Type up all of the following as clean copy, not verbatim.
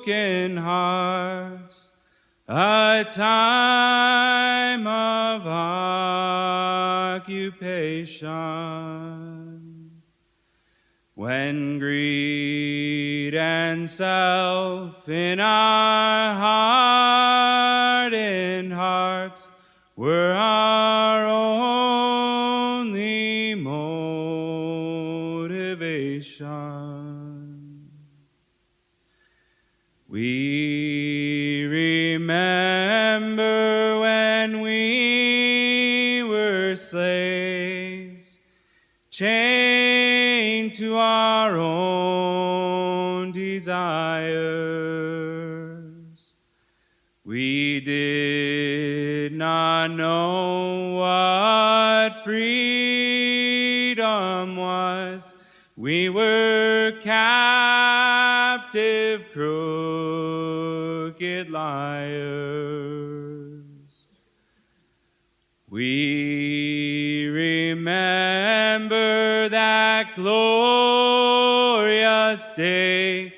broken hearts, a time of occupation, when greed and self in our hardened hearts were our only motivation. We remember when we were slaves, chained to our own desires. We did not know what freedom was. We were captive, crooked liars. We remember that glorious day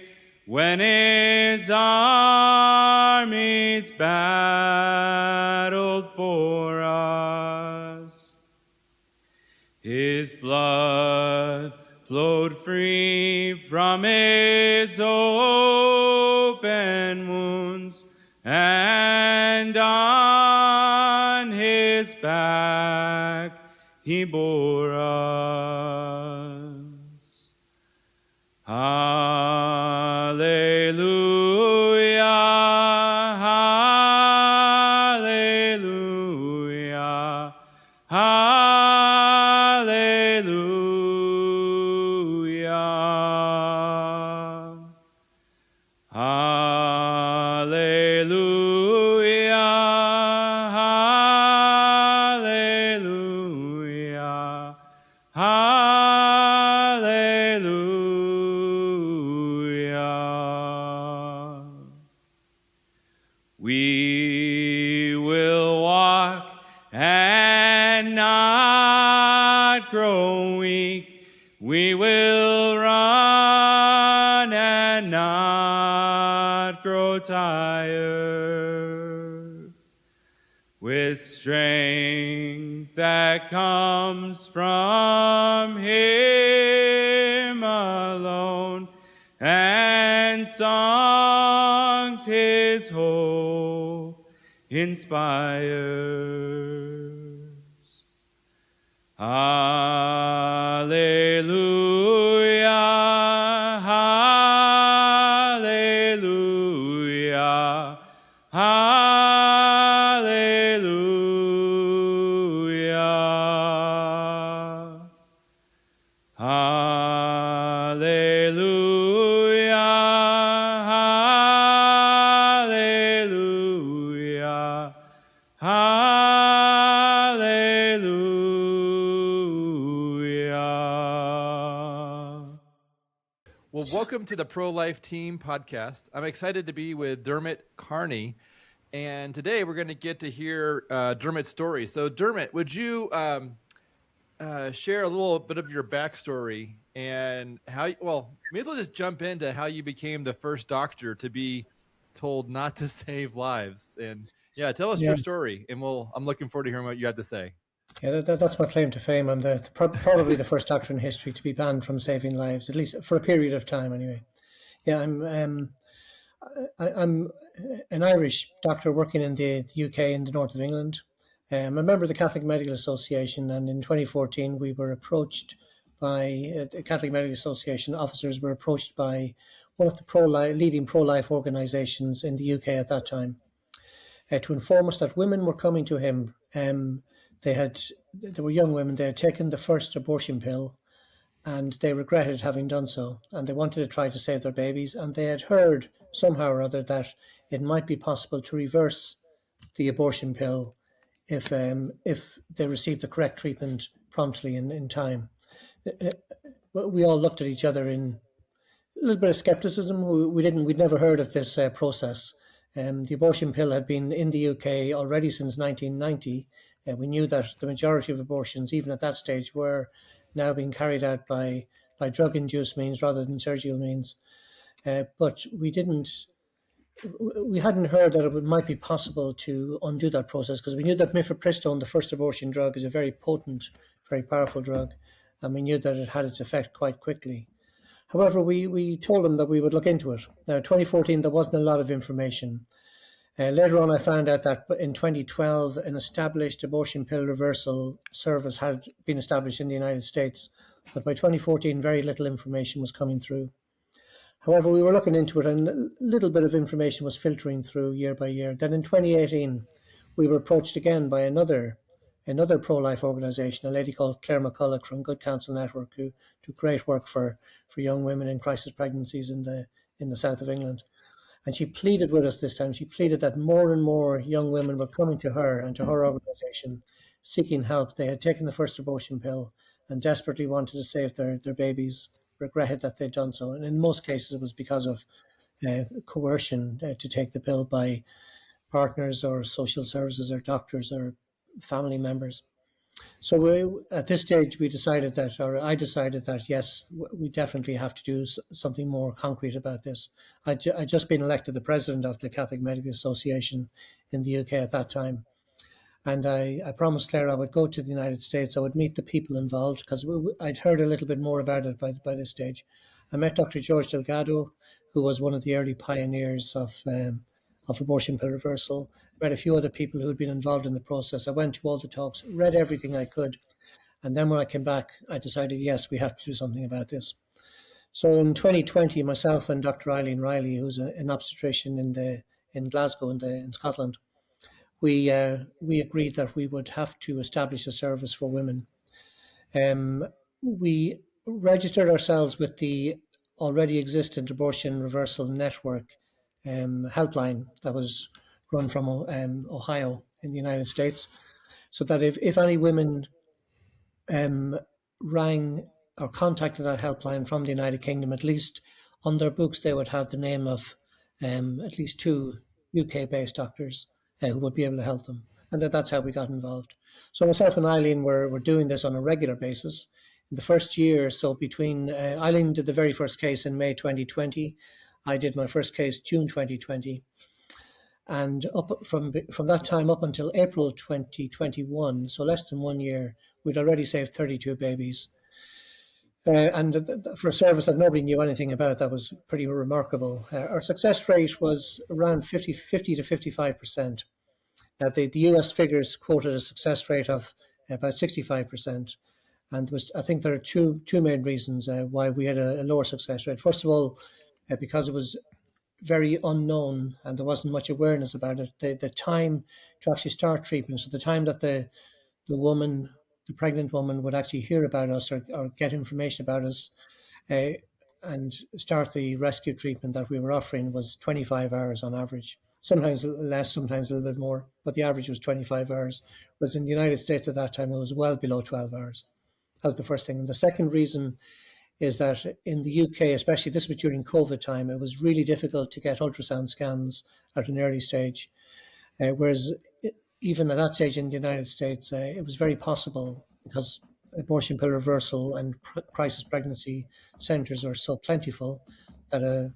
when his armies battled for us. His blood flowed free from his open wounds, and on his back he bore us. Hallelujah, hallelujah, hallelujah. Hallelujah, hallelujah, hallelujah. We will walk and not grow weak. We will run and not grow tired. With strength that comes from him alone, and songs his hope inspires. Hallelujah, hallelujah, hallelujah. Hallelujah, hallelujah, hallelujah. Well, welcome to the Pro-Life Team podcast. I'm excited to be with Dermot Kearney, and today we're going to get to hear Dermot's story. So, Dermot, would you share a little bit of your backstory and how? Well, may as well just jump into how you became the first doctor to be told not to save lives. And yeah, tell us your story, and I'm looking forward to hearing what you have to say. Yeah, that's my claim to fame. I'm probably the first doctor in history to be banned from saving lives, at least for a period of time, anyway. Yeah, I'm an Irish doctor working in the UK in the north of England. I'm a member of the Catholic Medical Association, and in 2014 we were approached by the Catholic Medical Association officers were approached by one of the leading pro-life organisations in the UK at that time to inform us that women were coming to him. They were young women. They had taken the first abortion pill, and they regretted having done so, and they wanted to try to save their babies, and they had heard somehow or other that it might be possible to reverse the abortion pill if they received the correct treatment promptly in time. We all looked at each other in a little bit of skepticism. We'd never heard of this process. The abortion pill had been in the UK already since 1990. We knew that the majority of abortions, even at that stage, were now being carried out by drug-induced means rather than surgical means. But we didn't we hadn't heard that it might be possible to undo that process, because we knew that mifepristone, the first abortion drug, is a very potent, very powerful drug, and we knew that it had its effect quite quickly. However, we told them that we would look into it. Now, 2014, there wasn't a lot of information. Later on, I found out that in 2012, an established abortion pill reversal service had been established in the United States, but by 2014, very little information was coming through. However, we were looking into it, and a little bit of information was filtering through year by year. Then in 2018, we were approached again by another pro-life organisation, a lady called Claire McCulloch from Good Counsel Network, who do great work for young women in crisis pregnancies in the south of England. And she pleaded with us this time. She pleaded that more and more young women were coming to her and to her organisation seeking help. They had taken the first abortion pill and desperately wanted to save their babies, regretted that they'd done so. And in most cases, it was because of coercion to take the pill by partners or social services or doctors or family members. So at this stage, I decided that, yes, we definitely have to do something more concrete about this. I'd just been elected the president of the Catholic Medical Association in the UK at that time. And I promised Claire I would go to the United States. I would meet the people involved, because I'd heard a little bit more about it by this stage. I met Dr. George Delgado, who was one of the early pioneers of abortion pill reversal. Met a few other people who had been involved in the process. I went to all the talks, read everything I could. And then when I came back, I decided, yes, we have to do something about this. So in 2020, myself and Dr. Eileen Riley, who's an obstetrician in Glasgow in Scotland, we agreed that we would have to establish a service for women. We registered ourselves with the already existent abortion reversal network helpline that was run from Ohio in the United States, so that if any women rang or contacted that helpline from the United Kingdom, at least on their books they would have the name of at least 2 UK-based doctors who would be able to help them. And that's how we got involved. So myself and Eileen were doing this on a regular basis. In the first year, so between Eileen did the very first case in May 2020, I did my first case June 2020. And up from that time up until April 2021, so less than 1 year, we'd already saved 32 babies. And for a service that nobody knew anything about, that was pretty remarkable. Our success rate was around 50 to 55%. The US figures quoted a success rate of about 65%. And I think there are two main reasons why we had a lower success rate. First of all, because it was very unknown and there wasn't much awareness about it. The time to actually start treatment, so the time that the pregnant woman would actually hear about us or get information about us and start the rescue treatment that we were offering, was 25 hours on average. Sometimes less, sometimes a little bit more, but the average was 25 hours. Whereas in the United States at that time, it was well below 12 hours. That was the first thing. And the second reason is that in the UK, especially this was during COVID time, it was really difficult to get ultrasound scans at an early stage. Whereas even at that stage in the United States, it was very possible, because abortion pill reversal and crisis pregnancy centres are so plentiful, that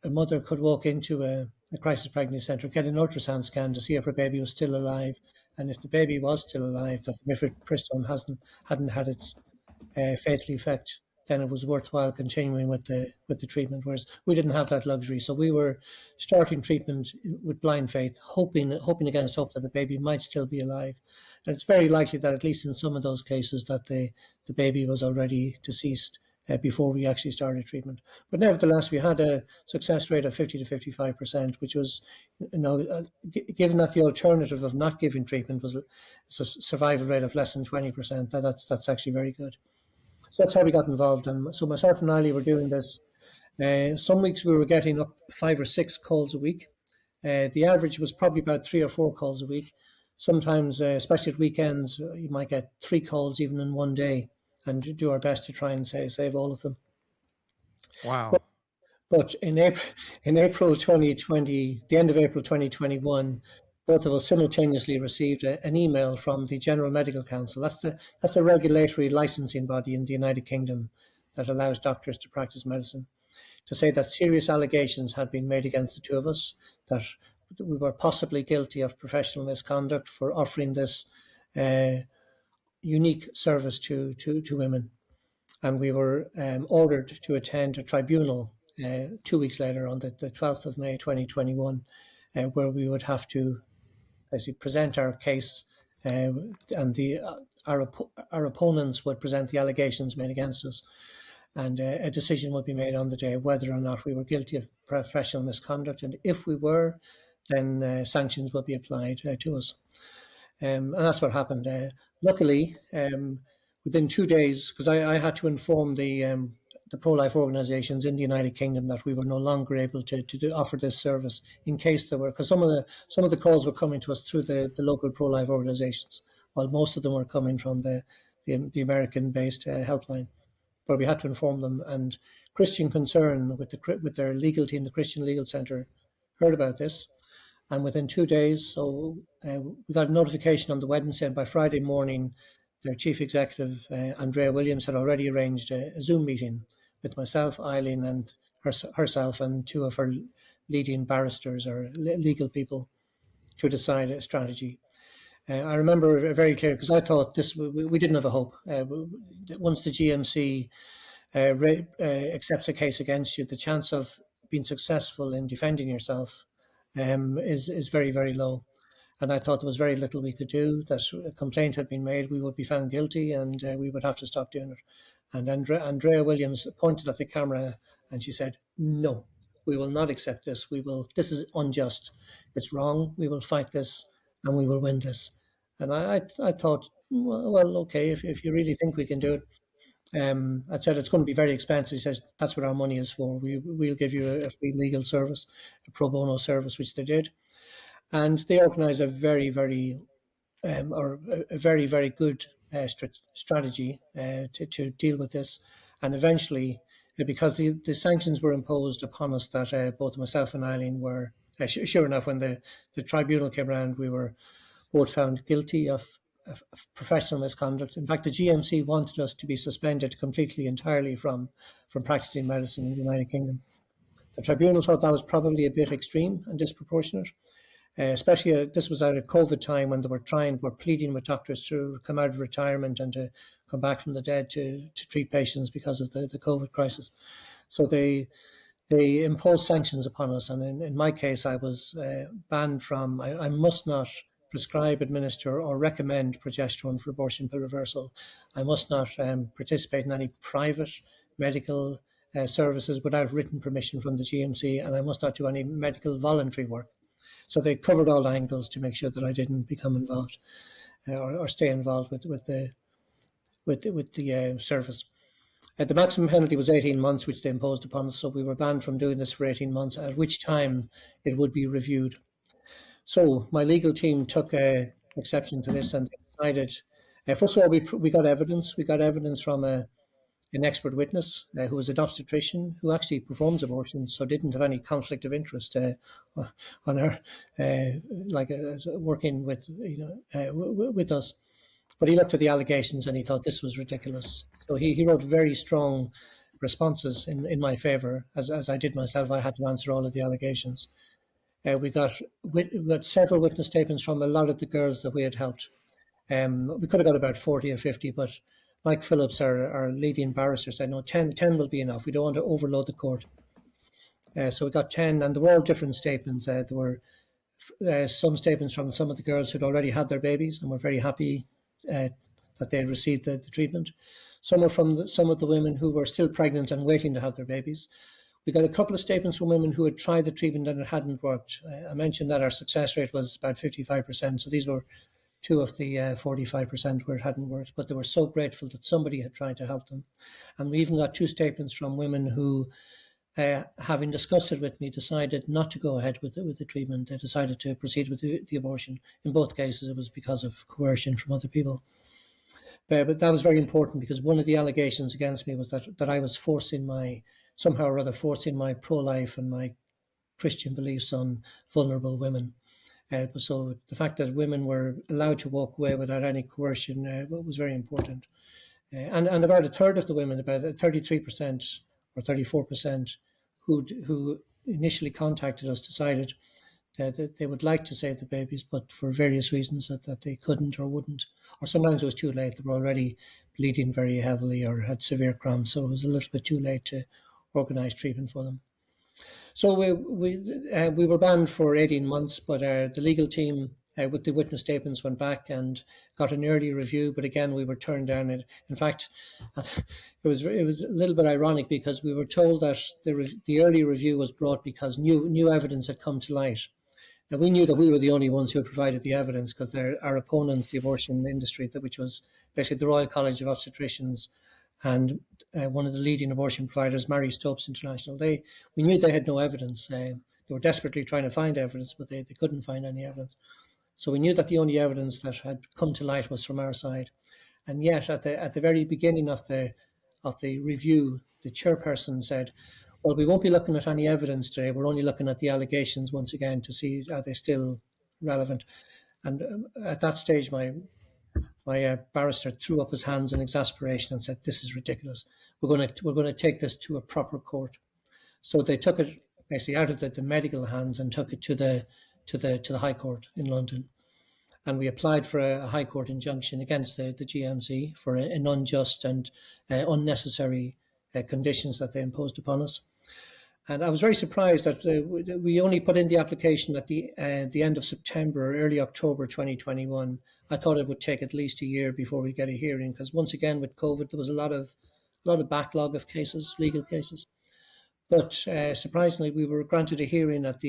a mother could walk into a crisis pregnancy centre, get an ultrasound scan to see if her baby was still alive. And if the baby was still alive, that mifepristone hadn't had its fatal effect, then it was worthwhile continuing with the treatment. Whereas we didn't have that luxury, so we were starting treatment with blind faith, hoping against hope that the baby might still be alive. And it's very likely that at least in some of those cases that the baby was already deceased before we actually started treatment. But nevertheless, we had a success rate of 50 to 55%, which was, given that the alternative of not giving treatment was a survival rate of less than 20%, that's actually very good. So that's how we got involved. And so myself and Ali were doing this. Some weeks we were getting up 5 or 6 calls a week. The average was probably about 3 or 4 calls a week. Sometimes, especially at weekends, you might get 3 calls even in one day, and do our best to try and save all of them. Wow. But in April 2020, the end of April 2021, both of us simultaneously received an email from the General Medical Council. That's the regulatory licensing body in the United Kingdom that allows doctors to practice medicine, to say that serious allegations had been made against the two of us, that we were possibly guilty of professional misconduct for offering this unique service to women. And we were ordered to attend a tribunal 2 weeks later on the 12th of May 2021, where we would have to basically present our case, and our opponents would present the allegations made against us, and a decision would be made on the day whether or not we were guilty of professional misconduct, and if we were, then sanctions would be applied to us. And that's what happened. Luckily, within 2 days, because I had to inform the pro-life organisations in the United Kingdom that we were no longer able to offer this service in case there were, because some of the calls were coming to us through the local pro-life organisations, while most of them were coming from the American-based helpline. But we had to inform them, and Christian Concern with their legal team, the Christian Legal Centre, heard about this, and within 2 days, so we got a notification on the Wednesday, and by Friday morning, their chief executive, Andrea Williams, had already arranged a Zoom meeting with myself, Eileen, and herself, and two of her leading barristers or legal people to decide a strategy. I remember very clear, because I thought we didn't have a hope. Once the GMC accepts a case against you, the chance of being successful in defending yourself is very, very low. And I thought there was very little we could do, that a complaint had been made, we would be found guilty, and we would have to stop doing it. And Andrea Williams pointed at the camera and she said, "No, we will not accept this. This is unjust. It's wrong. We will fight this and we will win this." And I thought, well, okay, if you really think we can do it. I said, it's going to be very expensive. He says, "That's what our money is for. We'll give you a free legal service, a pro bono service," which they did. And they organised a very, very good strategy to deal with this. And eventually, because the sanctions were imposed upon us, that both myself and Eileen were, sure enough, when the tribunal came around, we were both found guilty of professional misconduct. In fact, the GMC wanted us to be suspended completely, entirely from practicing medicine in the United Kingdom. The tribunal thought that was probably a bit extreme and disproportionate. Especially this was at a COVID time when they were pleading with doctors to come out of retirement and to come back from the dead to treat patients because of the COVID crisis. So they imposed sanctions upon us. And in my case, I was banned from, I must not prescribe, administer or recommend progesterone for abortion pill reversal. I must not participate in any private medical services without written permission from the GMC, and I must not do any medical voluntary work. So they covered all angles to make sure that I didn't become involved or stay involved with the service. The maximum penalty was 18 months, which they imposed upon us. So we were banned from doing this for 18 months, at which time it would be reviewed. So my legal team took exception to this and decided, first of all, we got evidence. We got evidence from an expert witness who was an obstetrician who actually performs abortions, so didn't have any conflict of interest on her, working with us. But he looked at the allegations and he thought this was ridiculous. So he wrote very strong responses in my favour, as I did myself. I had to answer all of the allegations. We got several witness statements from a lot of the girls that we had helped. We could have got about 40 or 50, but Mike Phillips, our leading barrister, said, no, 10 will be enough. We don't want to overload the court. So we got 10, and there were all different statements. There were some statements from some of the girls who'd already had their babies and were very happy that they had received the treatment. Some were from some of the women who were still pregnant and waiting to have their babies. We got a couple of statements from women who had tried the treatment and it hadn't worked. I mentioned that our success rate was about 55%. So these were two of the 45% where it hadn't worked, but they were so grateful that somebody had tried to help them. And we even got two statements from women who, having discussed it with me, decided not to go ahead with the treatment. They decided to proceed with the abortion. In both cases, it was because of coercion from other people. But that was very important, because one of the allegations against me was that I was somehow or other forcing my pro-life and my Christian beliefs on vulnerable women. So the fact that women were allowed to walk away without any coercion was very important. And about a third of the women, about 33% or 34%, who initially contacted us decided that they would like to save the babies, but for various reasons that they couldn't or wouldn't. Or sometimes it was too late. They were already bleeding very heavily or had severe cramps, so it was a little bit too late to organise treatment for them. So we were banned for 18 months, but the legal team with the witness statements went back and got an early review. But again, we were turned down. In fact, it was a little bit ironic because we were told that the early review was brought because new evidence had come to light. Now, we knew that we were the only ones who had provided the evidence because our opponents, the abortion industry, which was basically the Royal College of Obstetricians and one of the leading abortion providers, Mary Stopes International, we knew they had no evidence. They were desperately trying to find evidence, but they couldn't find any evidence. So we knew that the only evidence that had come to light was from our side. And yet, at the very beginning of the review, the chairperson said, well, we won't be looking at any evidence today. We're only looking at the allegations once again to see are they still relevant. And at that stage, my barrister threw up his hands in exasperation and said, "This is ridiculous. We're going to take this to a proper court." So they took it basically out of the medical hands and took it to the High Court in London. And we applied for a High Court injunction against the GMC for an unjust and unnecessary conditions that they imposed upon us. And I was very surprised that we only put in the application at the end of September, early October 2021. I thought it would take at least a year before we get a hearing because once again with COVID there was a lot of backlog of cases, legal cases. But surprisingly, we were granted a hearing at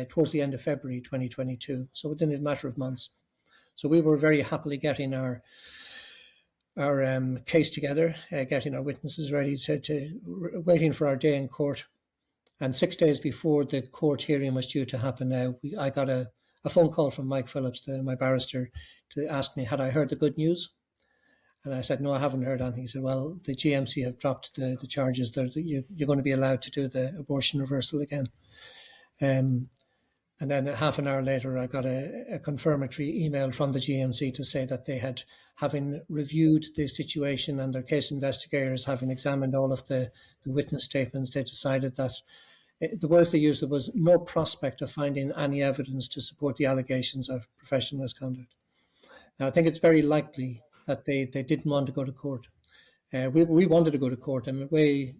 towards the end of February 2022, so within a matter of months. So we were very happily getting our case together, getting our witnesses ready waiting for our day in court. And 6 days before the court hearing was due to happen, I got a phone call from Mike Phillips, my barrister, to ask me, had I heard the good news? And I said, no, I haven't heard anything. He said, well, the GMC have dropped the charges. You're going to be allowed to do the abortion reversal again. And then half an hour later, I got a confirmatory email from the GMC to say that they had, having reviewed the situation and their case investigators, having examined all of the witness statements, they decided that the words they used was no prospect of finding any evidence to support the allegations of professional misconduct. Now, I think it's very likely that they didn't want to go to court. We wanted to go to court, and in a way,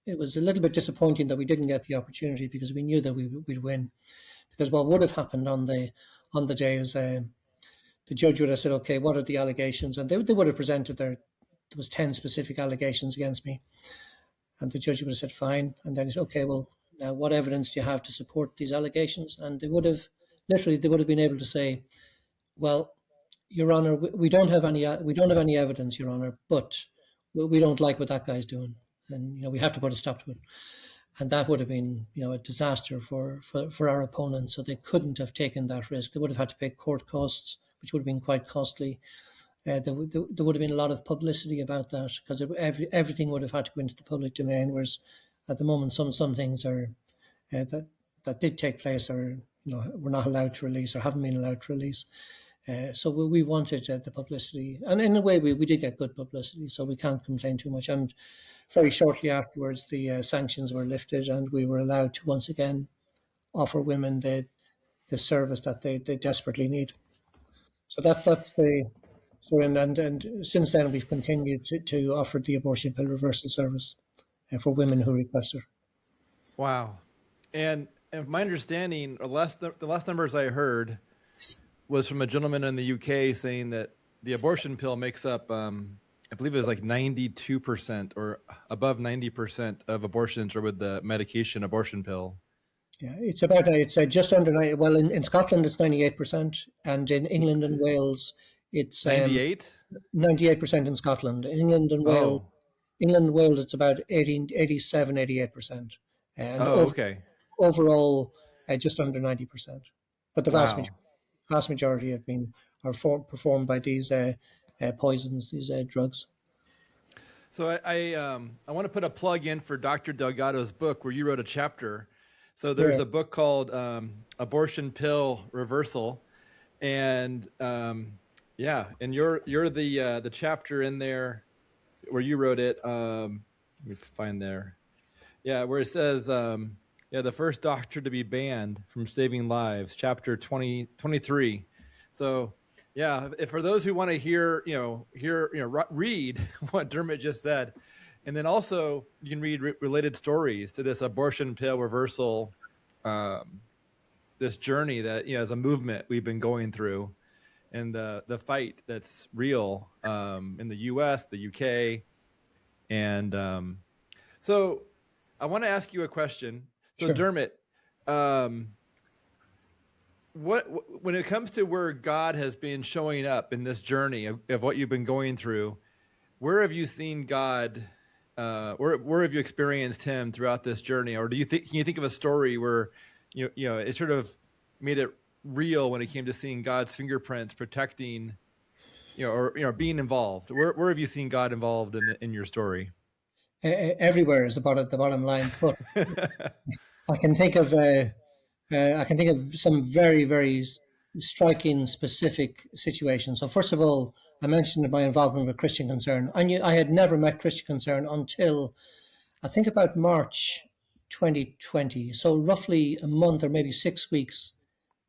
it was a little bit disappointing that we didn't get the opportunity because we knew that we'd win. Because what would have happened on the day is the judge would have said, okay, what are the allegations? And they would have presented there was 10 specific allegations against me. And the judge would have said, fine. And then he said, okay, well, now what evidence do you have to support these allegations? And they would have been able to say, well, Your Honour, we don't have any evidence, Your Honour, but we don't like what that guy's doing. And, we have to put a stop to it. And that would have been, a disaster for our opponents. So they couldn't have taken that risk. They would have had to pay court costs, which would have been quite costly. There would have been a lot of publicity about that because everything would have had to go into the public domain. Whereas at the moment, some things are that did take place are were not allowed to release or haven't been allowed to release. So we wanted the publicity, and in a way we did get good publicity. So we can't complain too much. And very shortly afterwards, the sanctions were lifted, and we were allowed to once again offer women the service that they desperately need. So that's the story. And since then, we've continued to offer the abortion pill reversal service for women who request it. Wow. And my understanding, the last numbers I heard was from a gentleman in the UK saying that the abortion pill makes up, I believe it was like 92% or above 90% of abortions are with the medication abortion pill. Yeah, it's just under 90. Well, in Scotland, it's 98%. And in England and Wales, it's 98? 98% in Scotland. England and Wales, it's about 87, 88%. And okay. Overall, just under 90%. But the vast majority are performed by these poisons, these drugs. So I want to put a plug in for Dr. Delgado's book where you wrote a chapter. So there's a book called Abortion Pill Reversal, and and you're the chapter in there where you wrote it. Let me find there. Yeah, where it says, the first doctor to be banned from saving lives, chapter 23. So, yeah, if for those who want to read what Dermot just said, and then also you can read related stories to this abortion pill reversal, this journey that, as a movement we've been going through, and the fight that's real in the U.S., the U.K., and so I want to ask you a question. So Sure. Dermot, what when it comes to where God has been showing up in this journey of what you've been going through, where have you seen God? Where have you experienced Him throughout this journey? Or can you think of a story where it sort of made it real when it came to seeing God's fingerprints protecting, or being involved? Where have you seen God involved in your story? Everywhere is the bottom line. But I can think of some very, very striking, specific situations. So first of all, I mentioned my involvement with Christian Concern. I had never met Christian Concern until I think about March 2020. So roughly a month or maybe 6 weeks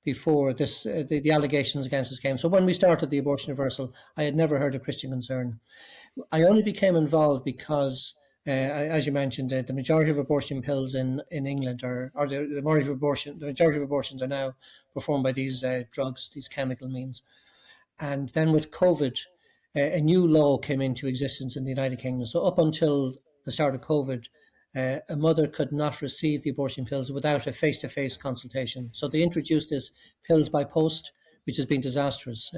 before this, the allegations against us came. So when we started the abortion reversal, I had never heard of Christian Concern. I only became involved because, as you mentioned, the majority of abortion pills in England the majority of abortions are now performed by these drugs, these chemical means. And then with COVID, a new law came into existence in the United Kingdom. So up until the start of COVID, a mother could not receive the abortion pills without a face-to-face consultation. So they introduced this pills by post, which has been disastrous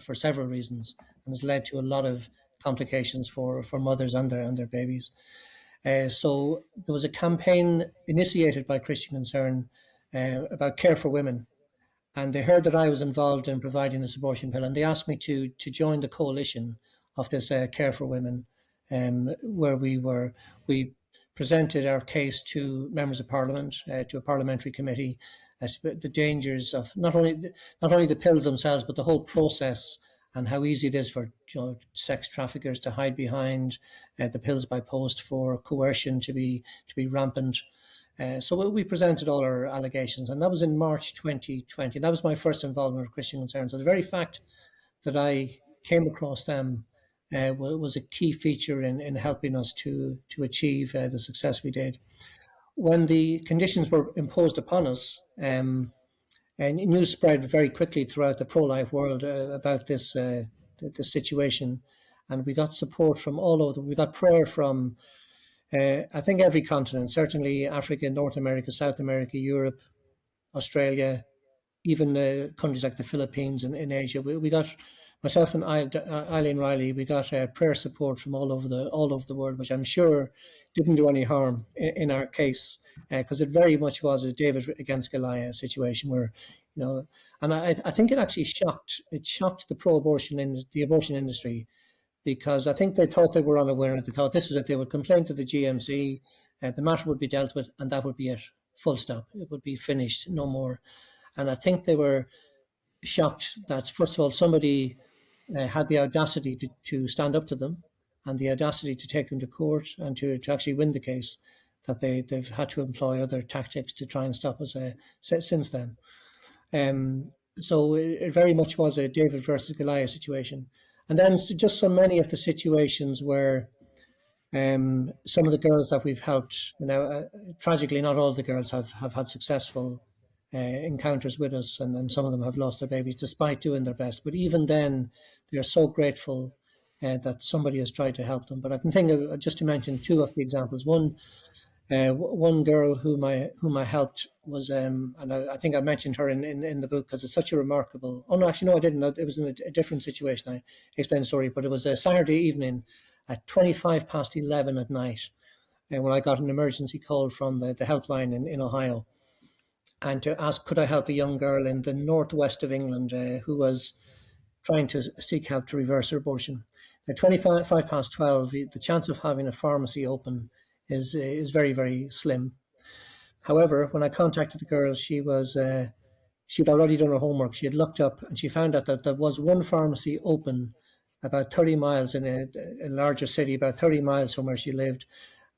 for several reasons, and has led to a lot of complications for mothers and their babies. So there was a campaign initiated by Christian Concern about care for women, and they heard that I was involved in providing this abortion pill, and they asked me to join the coalition of this care for women, where we presented our case to members of parliament, to a parliamentary committee, the dangers of not only the pills themselves, but the whole process, and how easy it is for sex traffickers to hide behind the pills by post, for coercion to be rampant. So we presented all our allegations, and that was in March 2020. That was my first involvement with Christian Concern. So the very fact that I came across them was a key feature in helping us to achieve the success we did. When the conditions were imposed upon us, and news spread very quickly throughout the pro-life world about this situation, and we got support from all over. We got prayer from I think every continent, certainly Africa, North America, South America, Europe, Australia, even countries like the Philippines and in Asia. We got, myself and Eileen Riley, we got prayer support from all over the world, which I'm sure didn't do any harm in our case, because it very much was a David against Goliath situation where, and I think it actually shocked the abortion industry, because I think they thought they were unaware, and they thought this was it. They would complain to the GMC, the matter would be dealt with, and that would be it. Full stop. It would be finished, no more. And I think they were shocked that, first of all, somebody had the audacity to stand up to them, and the audacity to take them to court and to actually win the case, that they've had to employ other tactics to try and stop us since then. So it very much was a David versus Goliath situation. And then just so many of the situations where some of the girls that we've helped, tragically, not all the girls have had successful encounters with us, and some of them have lost their babies despite doing their best. But even then, they're so grateful that somebody has tried to help them. But I can think of, just to mention two of the examples. One girl whom I helped was, and I think I mentioned her in the book, because it's such a remarkable. Oh no, actually no, I didn't. It was in a different situation. I explained the story, but it was a Saturday evening at 11:25 at night, when I got an emergency call from the helpline in Ohio, and to ask could I help a young girl in the northwest of England who was trying to seek help to reverse her abortion. At 12:25, the chance of having a pharmacy open is very, very slim. However, when I contacted the girl, she'd already done her homework. She had looked up and she found out that there was one pharmacy open about 30 miles in a larger city, about 30 miles from where she lived.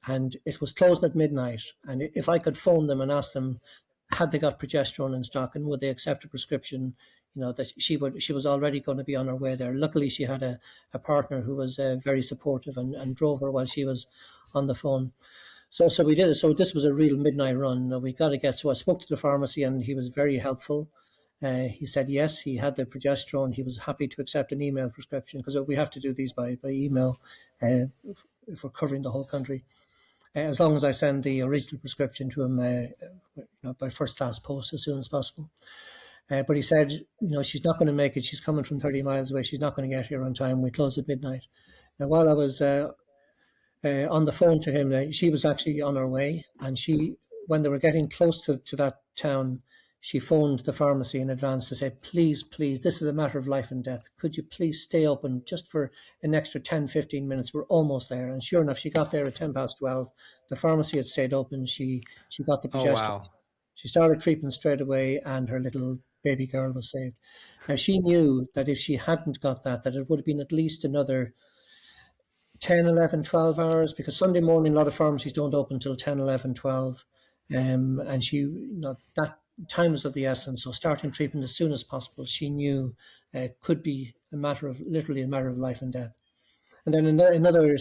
and it was closing at midnight. And if I could phone them and ask them, had they got progesterone in stock and would they accept a prescription, that she was already going to be on her way there. Luckily, she had a partner who was very supportive and drove her while she was on the phone. So we did it. So this was a real midnight run. We got to get. So I spoke to the pharmacy, and he was very helpful. He said yes, he had the progesterone. He was happy to accept an email prescription because we have to do these by email if we're covering the whole country. As long as I send the original prescription to him by first class post as soon as possible. But he said, she's not going to make it. She's coming from 30 miles away. She's not going to get here on time. We close at midnight. Now, while I was on the phone to him, she was actually on her way. And when they were getting close to that town, she phoned the pharmacy in advance to say, please, this is a matter of life and death. Could you please stay open just for an extra 10, 15 minutes? We're almost there. And sure enough, she got there at 12:10. The pharmacy had stayed open. She got the progesterone. Oh, wow. She started treatment straight away, and her little baby girl was saved. Now, she knew that if she hadn't got that it would have been at least another 10, 11, 12 hours, because Sunday morning, a lot of pharmacies don't open until 10, 11, 12. And she, that time was of the essence. So starting treatment as soon as possible, she knew could be literally a matter of life and death. And then another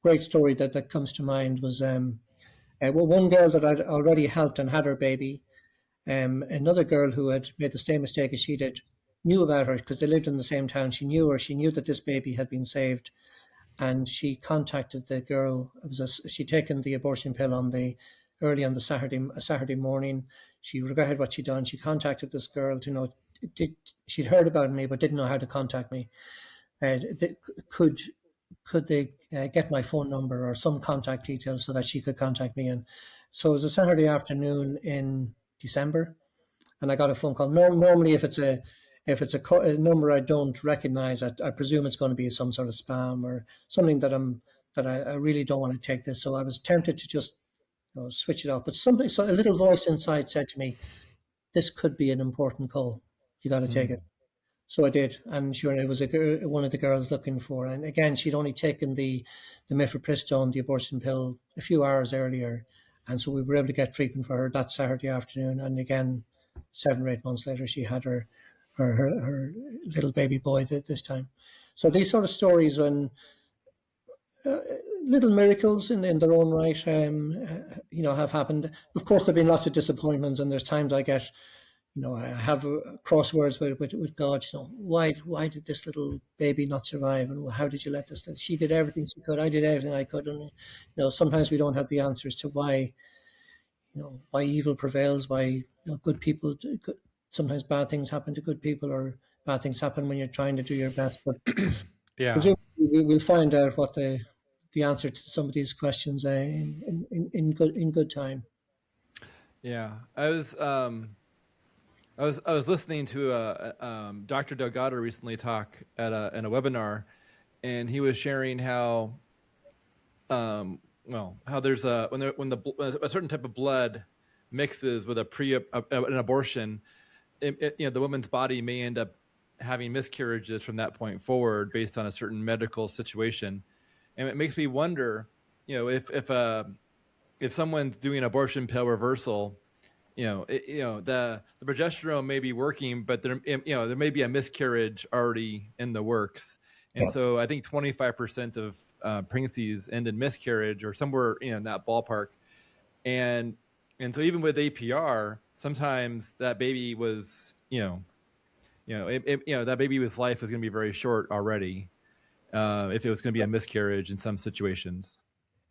great story that comes to mind was one girl that I'd already helped and had her baby. Another girl who had made the same mistake as she did knew about her because they lived in the same town. She knew her. She knew that this baby had been saved, and she contacted the girl. She'd taken the abortion pill early on the Saturday morning. She regretted what she'd done. She contacted this girl to know. She'd heard about me but didn't know how to contact me. Could they get my phone number or some contact details so that she could contact me? And so it was a Saturday afternoon in December, and I got a phone call. Normally, if it's a number I don't recognize, I presume it's going to be some sort of spam or something that I really don't want to take this. So I was tempted to just switch it off. But so a little voice inside said to me, "This could be an important call. You got to take it." So I did, and sure, it was one of the girls looking for. And again, she'd only taken the mifepristone, the abortion pill, a few hours earlier. And so we were able to get treatment for her that Saturday afternoon. And again, 7 or 8 months later, she had her little baby boy this time. So these sort of stories, when little miracles in their own right, have happened. Of course, there've been lots of disappointments, and there's times I get, I have crosswords with God. Why did this little baby not survive, and how did you let this? She did everything she could. I did everything I could, and sometimes we don't have the answers to why evil prevails. Why good people? Sometimes bad things happen to good people, or bad things happen when you're trying to do your best. But yeah, presumably we'll find out what the answer to some of these questions in good time. Yeah, I was listening to Dr. Delgado recently talk in a webinar, and he was sharing how there's when a certain type of blood mixes with an abortion, the woman's body may end up having miscarriages from that point forward based on a certain medical situation, and it makes me wonder, if someone's doing an abortion pill reversal. The progesterone may be working, but there may be a miscarriage already in the works. And so I think 25% of pregnancies end in miscarriage or somewhere, in that ballpark. And so even with APR, sometimes that baby was, that baby's life was going to be very short already if it was going to be a miscarriage in some situations.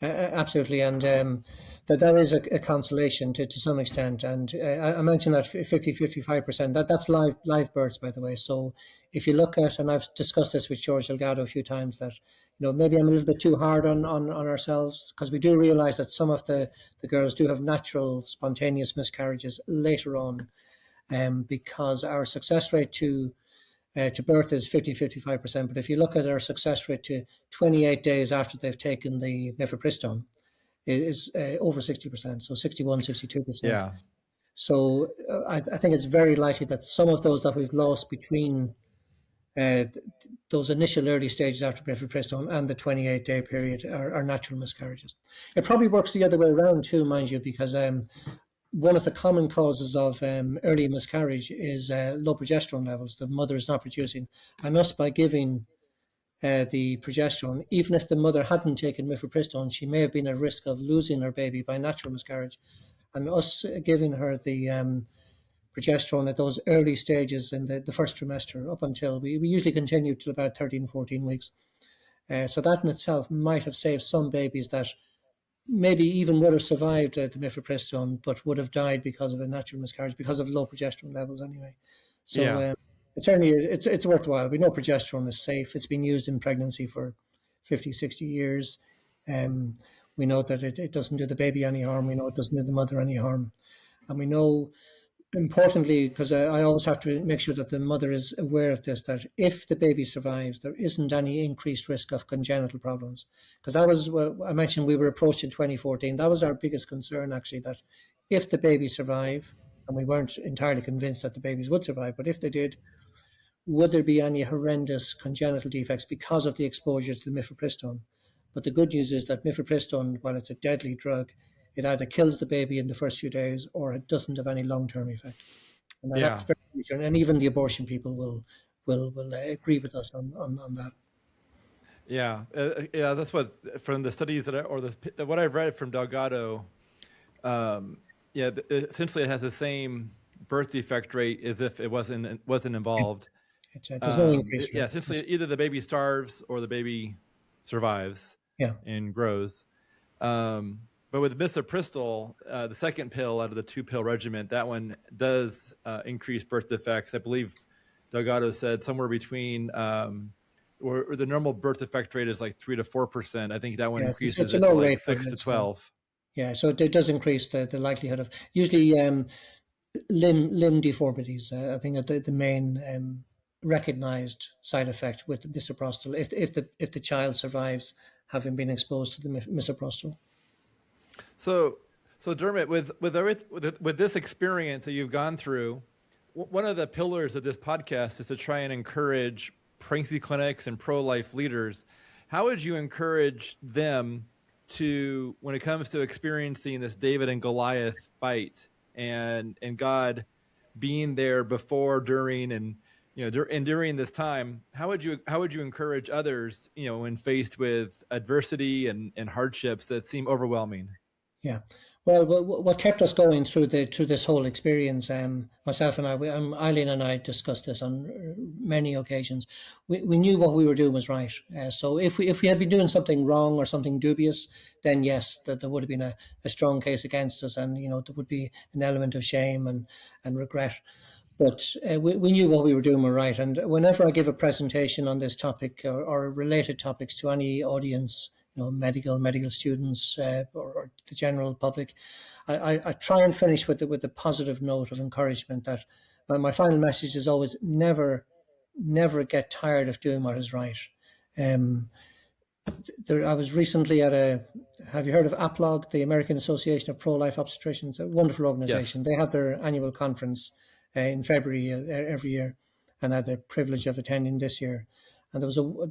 Absolutely, and that is a consolation to some extent. And I mentioned that 50-55%. That's live births, by the way. So if you look at, and I've discussed this with George Delgado a few times, that maybe I'm a little bit too hard on ourselves, because we do realize that some of the girls do have natural, spontaneous miscarriages later on, because our success rate to birth is 50-55%. But if you look at our success rate to 28 days after they've taken the mifepristone, it is over 60%, so 61-62%. Yeah. So I think it's very likely that some of those that we've lost between those initial early stages after mifepristone and the 28-day period are natural miscarriages. It probably works the other way around too, mind you, because one of the common causes of early miscarriage is low progesterone levels. The mother is not producing. And thus, by giving the progesterone, even if the mother hadn't taken mifepristone, she may have been at risk of losing her baby by natural miscarriage. And us giving her the progesterone at those early stages in the first trimester up until we usually continue till about 13, 14 weeks. So that in itself might have saved some babies that maybe even would have survived the mifepristone, but would have died because of a natural miscarriage, because of low progesterone levels anyway. So it's certainly, it's worthwhile. We know progesterone is safe. It's been used in pregnancy for 50, 60 years. We know that it doesn't do the baby any harm. We know it doesn't do the mother any harm. And we know, importantly, because I always have to make sure that the mother is aware of this, that if the baby survives, there isn't any increased risk of congenital problems. Because that was, I mentioned we were approached in 2014. That was our biggest concern, actually, that if the baby survive, and we weren't entirely convinced that the babies would survive, but if they did, would there be any horrendous congenital defects because of the exposure to the mifepristone? But the good news is that mifepristone, while it's a deadly drug, it either kills the baby in the first few days or it doesn't have any long-term effect. And that's very reassuring. And even the abortion people will agree with us on that. Yeah, that's what, from the studies what I've read from Delgado, essentially it has the same birth defect rate as if it wasn't involved. There's no increase. Essentially either the baby starves or the baby survives and grows. But with misoprostol, the second pill out of the 2-pill regimen, that one does increase birth defects. I believe Delgado said somewhere between, or the normal birth defect rate is like 3 to 4%. I think that one increases it to like 6 to 12. Yeah, so it does increase the likelihood of usually limb deformities. I think that the main recognized side effect with misoprostol, if the child survives having been exposed to the misoprostol. So Dermot, with this experience that you've gone through, one of the pillars of this podcast is to try and encourage pregnancy clinics and pro-life leaders. How would you encourage them to, when it comes to experiencing this David and Goliath fight, and God being there before, during, and during this time, how would you encourage others, when faced with adversity and hardships that seem overwhelming? Yeah, well, what kept us going through this whole experience, myself and Eileen and I discussed this on many occasions. We knew what we were doing was right. So if we had been doing something wrong or something dubious, then yes, that there would have been a strong case against us, and there would be an element of shame and regret. But we knew what we were doing were right. And whenever I give a presentation on this topic or related topics to any audience, medical students or the general public, I try and finish with the positive note of encouragement that my final message is always never get tired of doing what is right. I was recently at have you heard of APLOG, the American Association of Pro-Life Obstetricians? A wonderful organization. Yes. They have their annual conference in February every year, and I had the privilege of attending this year. And there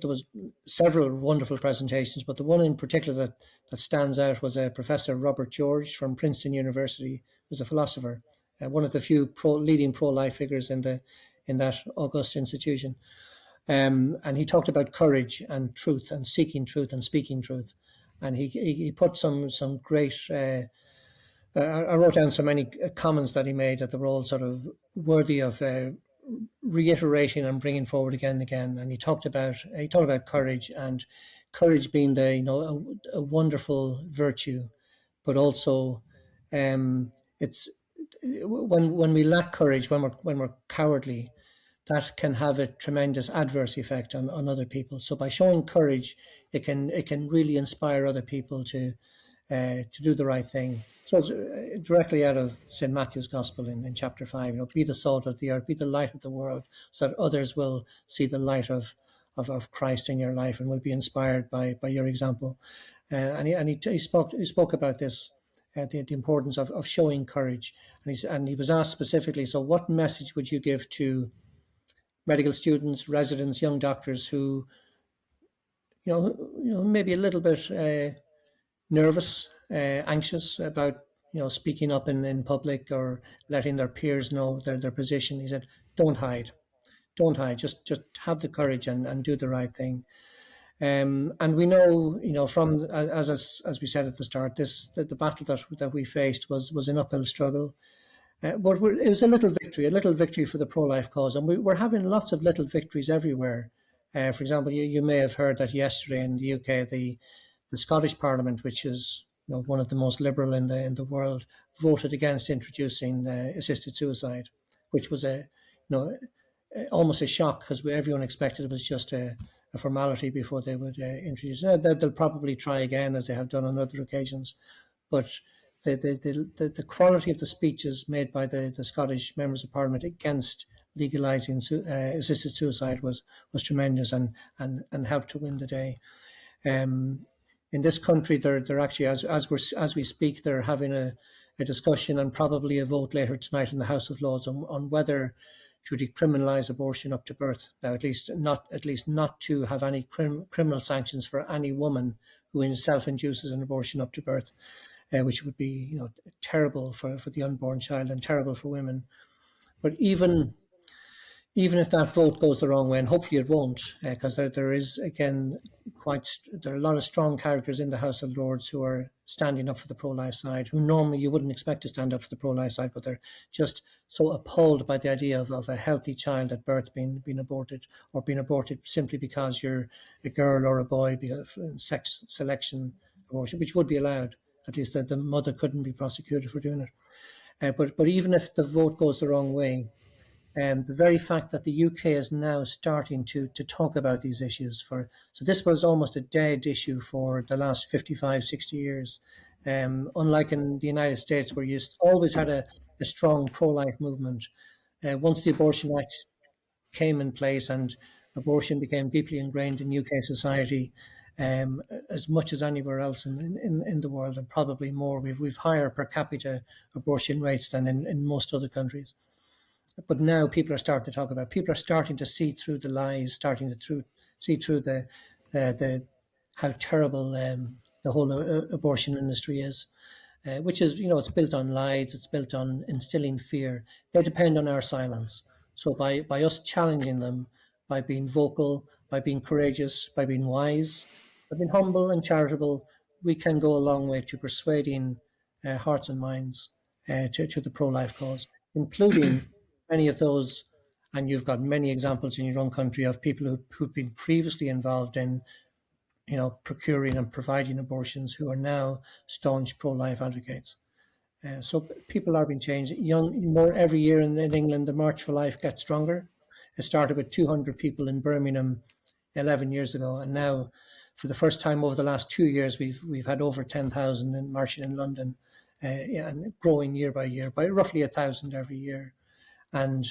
was several wonderful presentations, but the one in particular that stands out was Professor Robert George from Princeton University, who's a philosopher, one of the few leading pro-life figures in that august institution. And he talked about courage and truth and seeking truth and speaking truth. And he put some great. I wrote down so many comments that he made that they were all sort of worthy of reiterating and bringing forward again and again. And he talked about courage, and courage being a wonderful virtue, but also it's when we lack courage, when we're cowardly, that can have a tremendous adverse effect on other people. So by showing courage, it can really inspire other people to do the right thing. So it's directly out of St. Matthew's Gospel in chapter 5, be the salt of the earth, be the light of the world, so that others will see the light of Christ in your life and will be inspired by your example. And he spoke about this, the importance of showing courage. And he was asked specifically, so what message would you give to medical students, residents, young doctors who, maybe a little bit nervous, anxious about, speaking up in public or letting their peers know their position. He said, don't hide, just have the courage and do the right thing. And we know, from as we said at the start, the battle that we faced was an uphill struggle. But it was a little victory for the pro-life cause, and we're having lots of little victories everywhere. For example, you may have heard that yesterday in the UK, the Scottish Parliament, which is one of the most liberal in the world, voted against introducing assisted suicide, which was almost a shock, because everyone expected it was just a formality before they would introduce it. They'll probably try again, as they have done on other occasions, but the quality of the speeches made by the Scottish members of Parliament against legalising assisted suicide was tremendous and helped to win the day. In this country, they're actually, as we speak, they're having a discussion and probably a vote later tonight in the House of Lords on whether to decriminalise abortion up to birth. Now, at least not to have any criminal sanctions for any woman who self-induces an abortion up to birth, which would be terrible for the unborn child and terrible for women. But even if that vote goes the wrong way, and hopefully it won't, because there is, again, there are a lot of strong characters in the House of Lords who are standing up for the pro-life side, who normally you wouldn't expect to stand up for the pro-life side, but they're just so appalled by the idea of a healthy child at birth being aborted, or being aborted simply because you're a girl or a boy, because sex selection abortion, which would be allowed. At least that the mother couldn't be prosecuted for doing it. But even if the vote goes the wrong way, the very fact that the UK is now starting to talk about these issues, so this was almost a dead issue for the last 55, 60 years. Unlike in the United States, where you always had a strong pro-life movement. Once the Abortion Act came in place and abortion became deeply ingrained in UK society, as much as anywhere else in the world, and probably more, we've higher per capita abortion rates than in most other countries. But now people are starting to talk about. People are starting to see through the lies, starting to see through the how terrible the whole abortion industry is, which is it's built on lies. It's built on instilling fear. They depend on our silence. So by us challenging them, by being vocal, by being courageous, by being wise, by being humble and charitable, we can go a long way to persuading hearts and minds to the pro-life cause, including many of those, and you've got many examples in your own country of people who've been previously involved in, procuring and providing abortions, who are now staunch pro-life advocates. So people are being changed. More every year in England, the March for Life gets stronger. It started with 200 people in Birmingham 11 years ago, and now, for the first time over the last 2 years, we've had over 10,000 in marching in London, and growing year by year by roughly 1,000 every year. And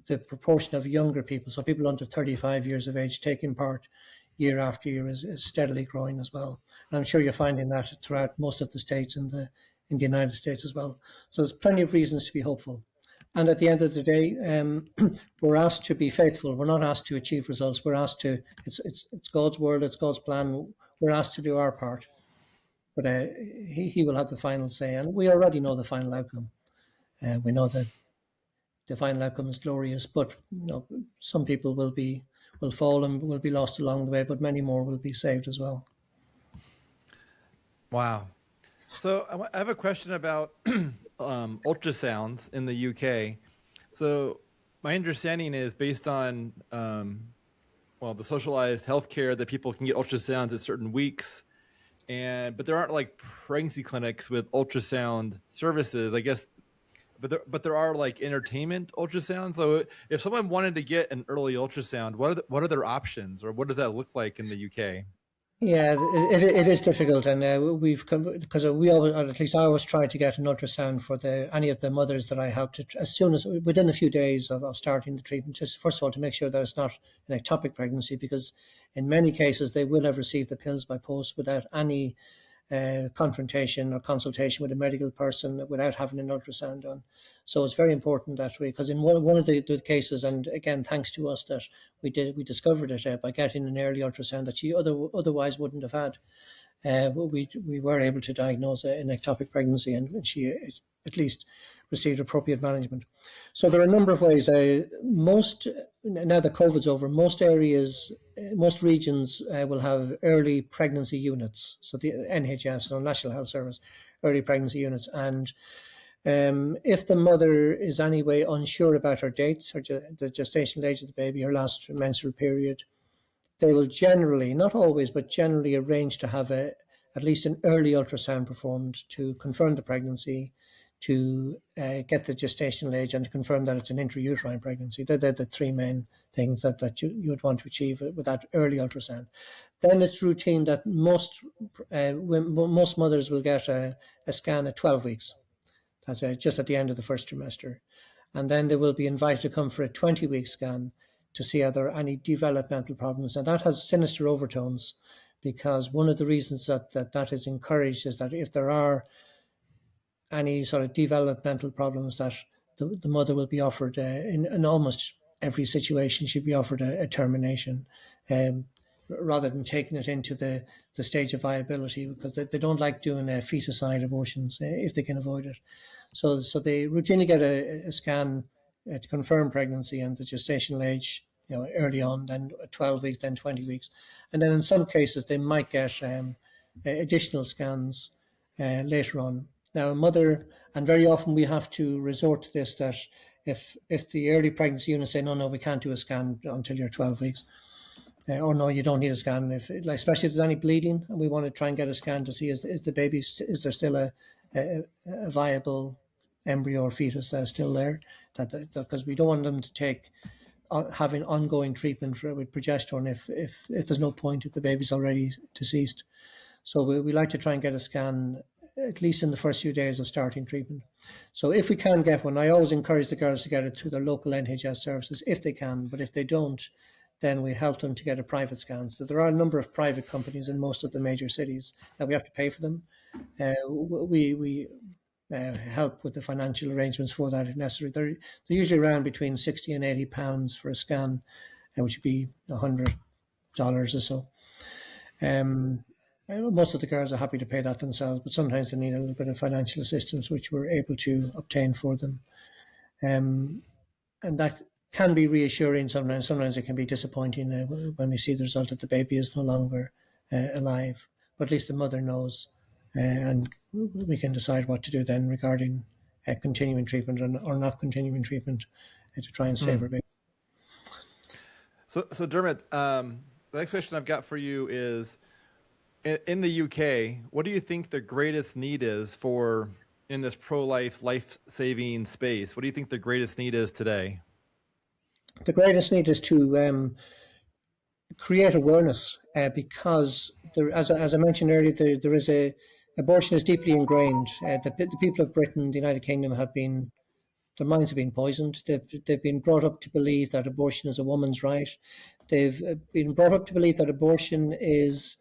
the proportion of younger people, so people under 35 years of age, taking part year after year is steadily growing as well. And I'm sure you're finding that throughout most of the states in the United States as well. So there's plenty of reasons to be hopeful. And at the end of the day, we're asked to be faithful. We're not asked to achieve results. We're asked to. It's God's world. It's God's plan. We're asked to do our part. But He will have the final say, and we already know the final outcome. We know that the final outcome is glorious, but some people will fall and will be lost along the way, but many more will be saved as well. Wow. So I have a question about ultrasounds in the UK. So my understanding is, based on the socialized healthcare, that people can get ultrasounds at certain weeks, but there aren't like pregnancy clinics with ultrasound services, I guess. But there are like entertainment ultrasounds. So if someone wanted to get an early ultrasound, what are their options, or what does that look like in the UK? Yeah, it is difficult, and we've come, because we always, or at least I always try to get an ultrasound for any of the mothers that I help, as soon as within a few days of starting the treatment. Just first of all to make sure that it's not an ectopic pregnancy, because in many cases they will have received the pills by post without any confrontation or consultation with a medical person without having an ultrasound done. So it's very important that way, because in one of the cases, and again, thanks to us that we discovered it by getting an early ultrasound that she otherwise wouldn't have had. We were able to diagnose an ectopic pregnancy, and she at least received appropriate management. So there are a number of ways. Now that COVID's over, most areas, most regions will have early pregnancy units. So the NHS, or National Health Service, early pregnancy units. And if the mother is anyway unsure about her dates, the gestational age of the baby, her last menstrual period, they will generally, not always, but generally arrange to have at least an early ultrasound performed to confirm the pregnancy, to get the gestational age, and to confirm that it's an intrauterine pregnancy. They're the three main things that you would want to achieve with that early ultrasound. Then it's routine that most mothers will get a scan at 12 weeks. That's just at the end of the first trimester. And then they will be invited to come for a 20-week scan to see are there any developmental problems. And that has sinister overtones, because one of the reasons that is encouraged is that if there are any sort of developmental problems, that the mother will be offered, in almost every situation, she'll be offered a termination, rather than taking it into the stage of viability, because they don't like doing feticide abortions if they can avoid it. So they routinely get a scan to confirm pregnancy and the gestational age, early on, then 12 weeks, then 20 weeks. And then in some cases, they might get additional scans later on. Now, a mother, and very often we have to resort to this, that if the early pregnancy unit say, no, we can't do a scan until you're 12 weeks, or no, you don't need a scan, especially if there's any bleeding, and we want to try and get a scan to see is the baby, is there still a viable embryo or fetus still there, because we don't want them to take having ongoing treatment with progesterone if there's no point, if the baby's already deceased. So we like to try and get a scan at least in the first few days of starting treatment. So if we can get one, I always encourage the girls to get it through their local NHS services if they can, but if they don't, then we help them to get a private scan. So there are a number of private companies in most of the major cities that we have to pay for them. We help with the financial arrangements for that if necessary. They're usually around between 60 and 80 pounds for a scan, which would be $100 or so. Most of the girls are happy to pay that themselves, but sometimes they need a little bit of financial assistance, which we're able to obtain for them. And that can be reassuring sometimes. Sometimes it can be disappointing when we see the result that the baby is no longer alive. But at least the mother knows, and we can decide what to do then regarding continuing treatment or not continuing treatment to try and save her baby. So Dermot, the next question I've got for you is, in the UK, what do you think the greatest need is in this pro-life, life-saving space? What do you think the greatest need is today? The greatest need is to create awareness, because as I mentioned earlier, there is abortion is deeply ingrained. The people of Britain, the United Kingdom, their minds have been poisoned. They've been brought up to believe that abortion is a woman's right. They've been brought up to believe that abortion is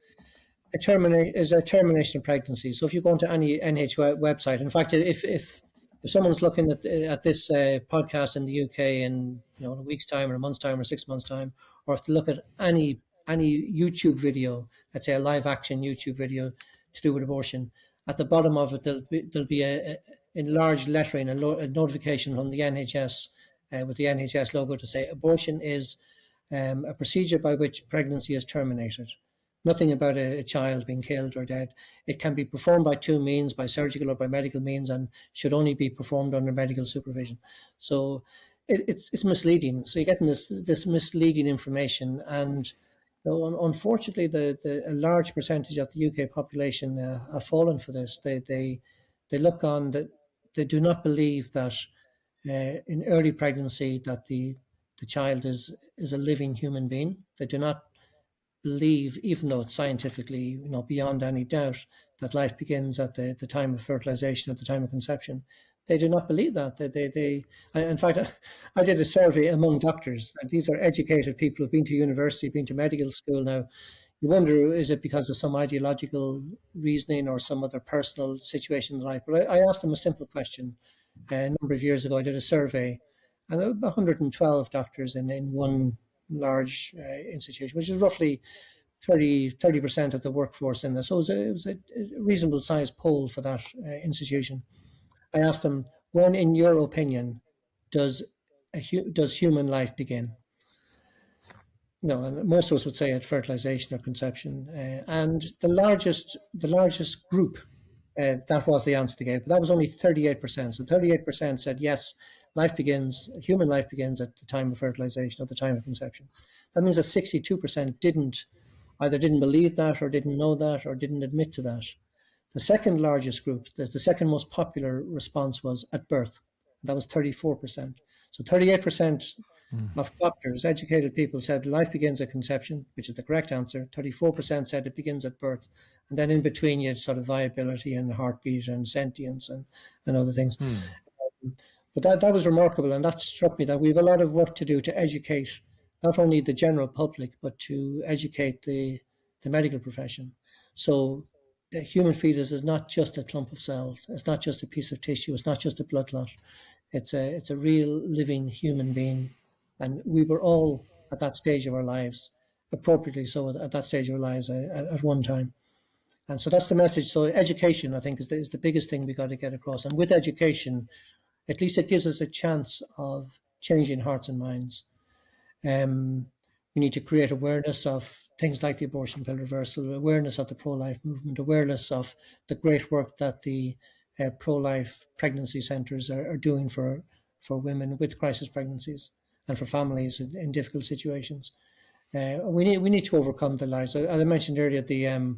a termination of pregnancy. So if you go onto any NHS website, in fact, if someone's looking at this podcast in the UK in a week's time or a month's time or 6 months' time, or if they look at any YouTube video, let's say a live action YouTube video to do with abortion, at the bottom of it there'll be in large lettering a notification from the NHS with the NHS logo to say abortion is a procedure by which pregnancy is terminated. Nothing about a child being killed or dead. It can be performed by two means, by surgical or by medical means, and should only be performed under medical supervision. So it's misleading. So you're getting this misleading information, and unfortunately, a large percentage of the UK population have fallen for this. They look on that. They do not believe that in early pregnancy that the child is a living human being. They do not believe, even though it's scientifically beyond any doubt, that life begins at the time of fertilization, at the time of conception. They do not believe that. In fact, I did a survey among doctors, and these are educated people who've been to university, been to medical school now. You wonder, is it because of some ideological reasoning or some other personal situation in life? But I asked them a simple question. A number of years ago, I did a survey, and about 112 doctors in one large institution, which is roughly 30% of the workforce in there. So it was a reasonable sized poll for that institution. I asked them, when, in your opinion, does human life begin? No, and most of us would say at fertilization or conception. And the largest group, that was the answer they gave, but that was only 38%. So 38% said yes, human life begins at the time of fertilization or the time of conception. That means that 62% either didn't believe that or didn't know that or didn't admit to that. The second largest group, the second most popular response was at birth. That was 34%. So 38% of doctors, educated people, said life begins at conception, which is the correct answer. 34% said it begins at birth. And then in between, you had sort of viability and heartbeat and sentience and other things. But that was remarkable, and that struck me that we have a lot of work to do to educate not only the general public, but to educate the medical profession. So the human fetus is not just a clump of cells. It's not just a piece of tissue. It's not just a blood clot. It's a real living human being. And we were all at that stage of our lives, appropriately so at that stage of our lives at one time. And so that's the message. So education, I think, is the biggest thing we got to get across. And with education, at least it gives us a chance of changing hearts and minds. We need to create awareness of things like the abortion pill reversal, awareness of the pro-life movement, awareness of the great work that the pro-life pregnancy centres are doing for women with crisis pregnancies and for families in difficult situations. We need to overcome the lies. As I mentioned earlier, the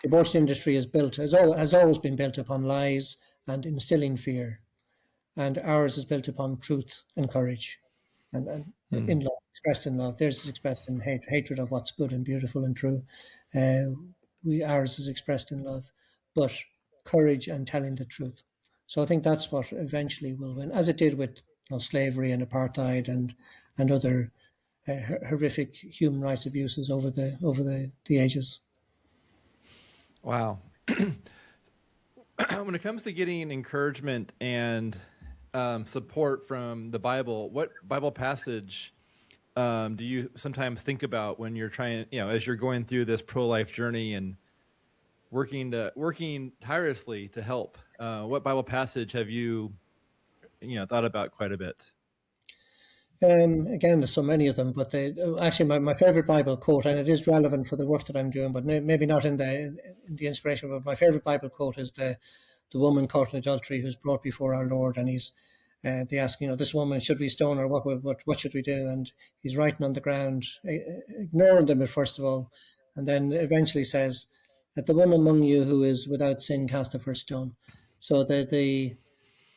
abortion industry has always been built upon lies and instilling fear, and ours is built upon truth and courage, and in love, expressed in love. Theirs is expressed in hatred of what's good and beautiful and true. Ours is expressed in love, but courage and telling the truth. So I think that's what eventually will win, as it did with slavery and apartheid and other horrific human rights abuses over the ages. Wow. When it comes to getting encouragement and support from the Bible, what Bible passage do you sometimes think about when you're trying, as you're going through this pro-life journey and working tirelessly to help? What Bible passage have you thought about quite a bit? Again, there's so many of them, but actually my favorite Bible quote, and it is relevant for the work that I'm doing, but maybe not in the inspiration, but my favorite Bible quote is the woman caught in adultery who's brought before our Lord, and they ask, this woman, should we stone her? What should we do? And he's writing on the ground, ignoring them first of all, and then eventually says, "Let the one among you who is without sin cast the first stone." So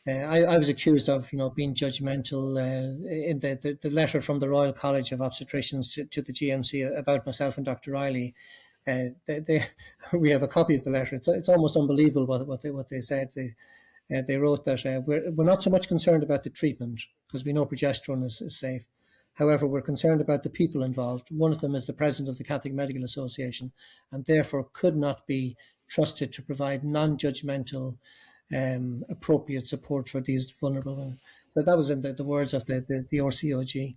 I was accused of, being judgmental in the letter from the Royal College of Obstetricians to the GMC about myself and Dr. Riley. We have a copy of the letter. It's almost unbelievable what they said. They wrote that we're not so much concerned about the treatment because we know progesterone is safe. However, we're concerned about the people involved. One of them is the president of the Catholic Medical Association, and therefore could not be trusted to provide non-judgmental appropriate support for these vulnerable women. So that was in the words of the RCOG.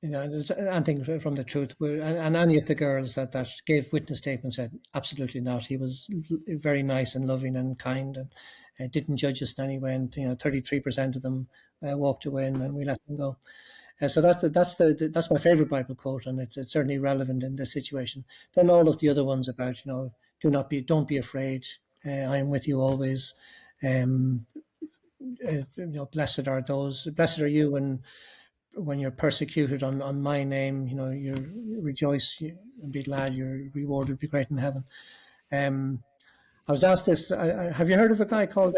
There's anything from the truth. And any of the girls that gave witness statements said, absolutely not. He was very nice and loving and kind and didn't judge us in any way. And 33% of them walked away and we let them go. So that's my favorite Bible quote, and it's certainly relevant in this situation. Then all of the other ones about don't be afraid. I am with you always. Blessed are you when you're persecuted on my name. You rejoice and be glad. Your reward will be great in heaven. I was asked this. Have you heard of a guy called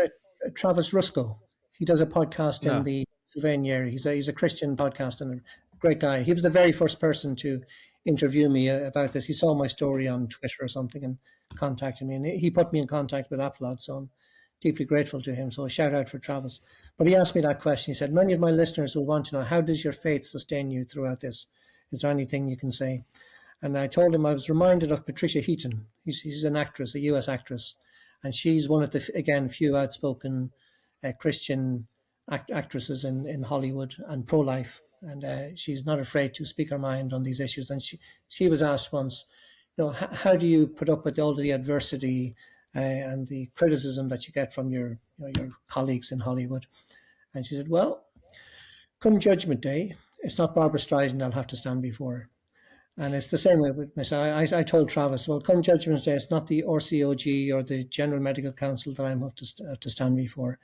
Travis Rusko? He does a podcast in the Pennsylvania area. He's a Christian podcast and a great guy. He was the very first person to interview me about this. He saw my story on Twitter or something and contacted me, and he put me in contact with Upload, so I'm deeply grateful to him. So a shout out for Travis. But he asked me that question. He said, many of my listeners will want to know, how does your faith sustain you throughout this? Is there anything you can say? And I told him I was reminded of Patricia Heaton. She's an actress, a US actress, and she's one of the, again, few outspoken Christian actresses in Hollywood and pro-life. And she's not afraid to speak her mind on these issues. And she was asked once, how do you put up with all the adversity and the criticism that you get from your colleagues in Hollywood? And she said, well, come Judgment Day, it's not Barbara Streisand I'll have to stand before. And it's the same way with myself. I told Travis, well, come Judgment Day, it's not the RCOG or the General Medical Council that I'm have to stand before.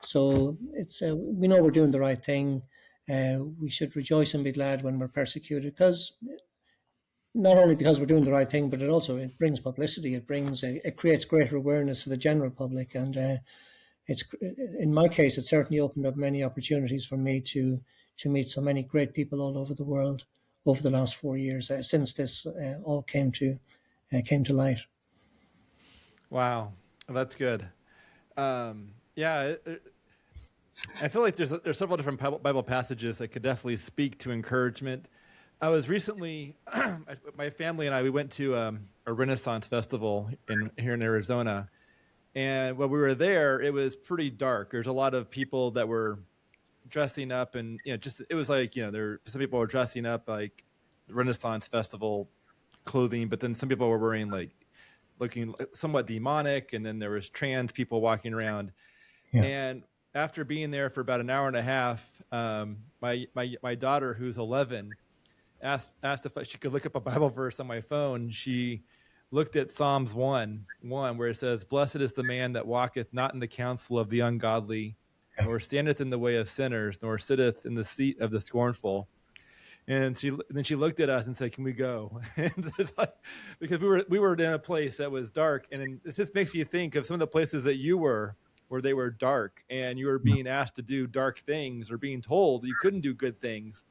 So it's we know we're doing the right thing. We should rejoice and be glad when we're persecuted, because not only because we're doing the right thing, but it brings publicity. It creates greater awareness for the general public, and it's, in my case, it certainly opened up many opportunities for me to meet so many great people all over the world over the last 4 years since this all came to light. Wow, that's good. Yeah, I feel like there's several different Bible passages that could definitely speak to encouragement. I was recently, my family and I, we went to a Renaissance festival here in Arizona, and when we were there, it was pretty dark. There's a lot of people that were dressing up, and it was like some people were dressing up like Renaissance festival clothing, but then some people were wearing like looking somewhat demonic, and then there was trans people walking around. Yeah. And after being there for about an hour and a half, my daughter, who's 11, asked if she could look up a Bible verse on my phone. She looked at Psalms 1, where it says, "Blessed is the man that walketh not in the counsel of the ungodly, nor standeth in the way of sinners, nor sitteth in the seat of the scornful." And then she looked at us and said, "Can we go?" And because we were in a place that was dark, and it just makes you think of some of the places that you were, where they were dark, and you were being asked to do dark things, or being told you couldn't do good things,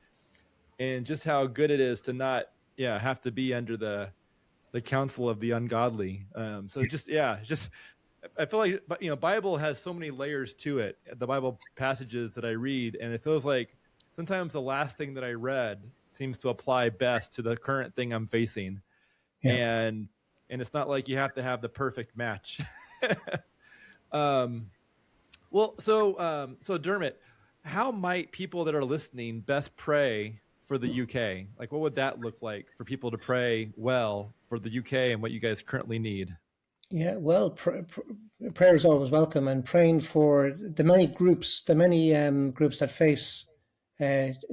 and just how good it is to not have to be under the counsel of the ungodly. So I feel like Bible has so many layers to it. The Bible passages that I read, and it feels like sometimes the last thing that I read seems to apply best to the current thing I'm facing. Yeah. And it's not like you have to have the perfect match. So Dermot, how might people that are listening best pray for the UK? Like, what would that look like for people to pray well for the UK and what you guys currently need? Yeah, well, prayer is always welcome, and praying for the many groups that face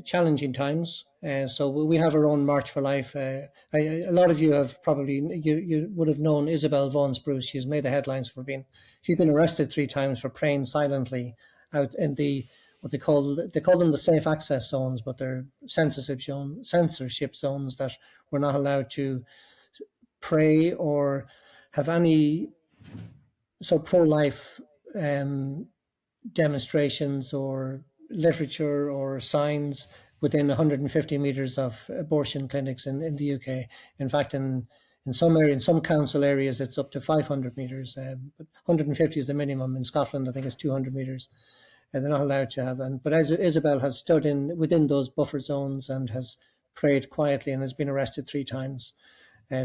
challenging times. So we have our own March for Life. A lot of you have probably, you would have known Isabel Vaughan-Spruce. She's made the headlines she's been arrested 3 times for praying silently out in what they call them the safe access zones, but they're censorship zones that we're not allowed to pray or have any pro-life demonstrations or literature or signs within 150 meters of abortion clinics in the UK. In fact, in some council areas, it's up to 500 meters, but 150 is the minimum. In Scotland, I think it's 200 meters. They're not allowed to have. But as Isabel has stood within those buffer zones and has prayed quietly and has been arrested 3 times.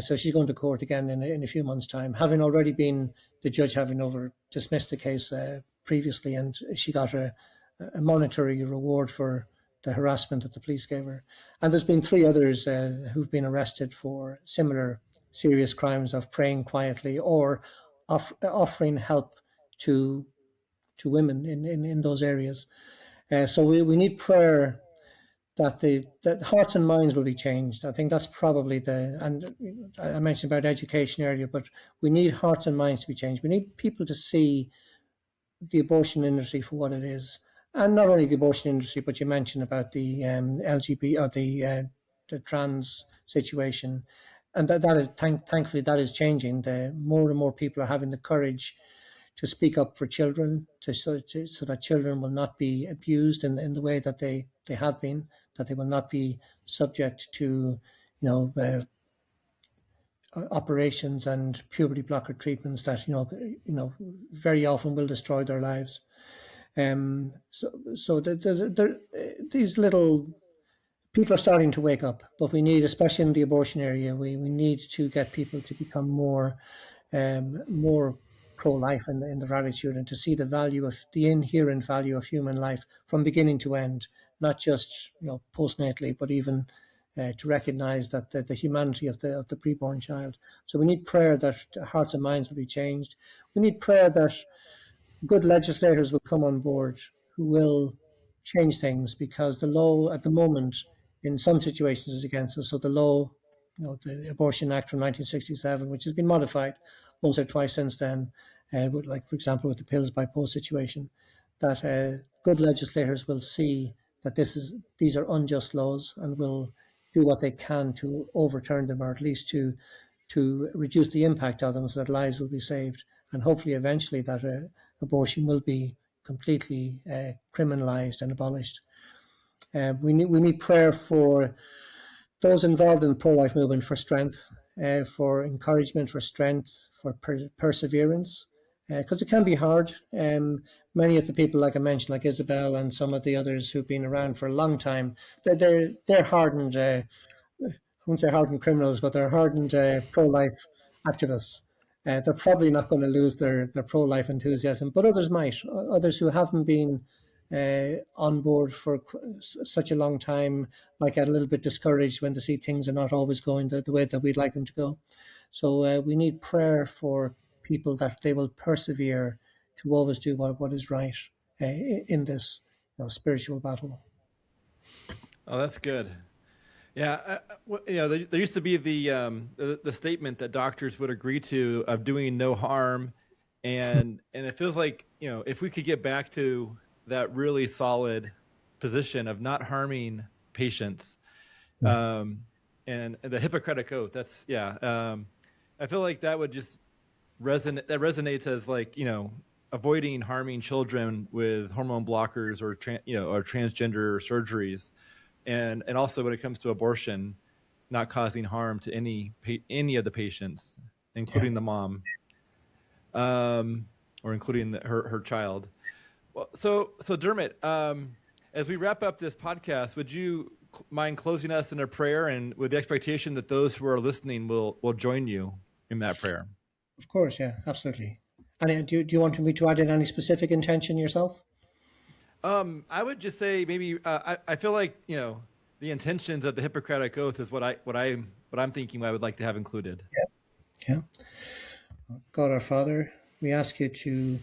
So she's going to court again in a few months' time, having already been the judge having dismissed the case previously, and she got a monetary reward for the harassment that the police gave her. And there's been 3 others who've been arrested for similar serious crimes of praying quietly or offering help to women in those areas. So we need prayer that hearts and minds will be changed. I think that's probably and I mentioned about education earlier, but we need hearts and minds to be changed. We need people to see the abortion industry for what it is. And not only the abortion industry, but you mentioned about the LGBT or the trans situation, and that is thankfully that is changing. More and more people are having the courage to speak up for children, so that children will not be abused in the way that they have been, that they will not be subject to operations and puberty blocker treatments that very often will destroy their lives. So these little people are starting to wake up, but we need, especially in the abortion area, we need to get people to become more pro-life in their attitude, and to see the value of the inherent value of human life from beginning to end, not just postnatally, but even to recognise that the humanity of the preborn child. So we need prayer that hearts and minds will be changed. We need prayer that good legislators will come on board who will change things, because the law at the moment in some situations is against us. So the law, the Abortion Act from 1967, which has been modified once or twice since then, like for example with the pills by post situation, that good legislators will see that these are unjust laws and will do what they can to overturn them, or at least to reduce the impact of them, so that lives will be saved, and hopefully eventually that abortion will be completely criminalized and abolished. We need prayer for those involved in the pro-life movement, for strength, for encouragement, for strength, for perseverance, because it can be hard. Many of the people, like I mentioned, like Isabel and some of the others who've been around for a long time, they're hardened. I won't say hardened criminals, but they're hardened pro-life activists. They're probably not going to lose their pro-life enthusiasm, but others might. Others who haven't been on board for such a long time might get a little bit discouraged when they see things are not always going the way that we'd like them to go. So we need prayer for people, that they will persevere to always do what is right in this spiritual battle. Oh, that's good. Yeah, there used to be the statement that doctors would agree to of doing no harm, and it feels like if we could get back to that really solid position of not harming patients, and the Hippocratic Oath. That's I feel like that would just resonate. That resonates as like avoiding harming children with hormone blockers or or transgender surgeries. And also when it comes to abortion, not causing harm to any of the patients, including the mom, or including her child. Well, so Dermot, as we wrap up this podcast, would you mind closing us in a prayer, and with the expectation that those who are listening will join you in that prayer? Of course, yeah, absolutely. And do you want me to add in any specific intention yourself? I would just say maybe I feel like the intentions of the Hippocratic Oath is what I'm thinking I would like to have included. Yeah. God our Father, we ask you to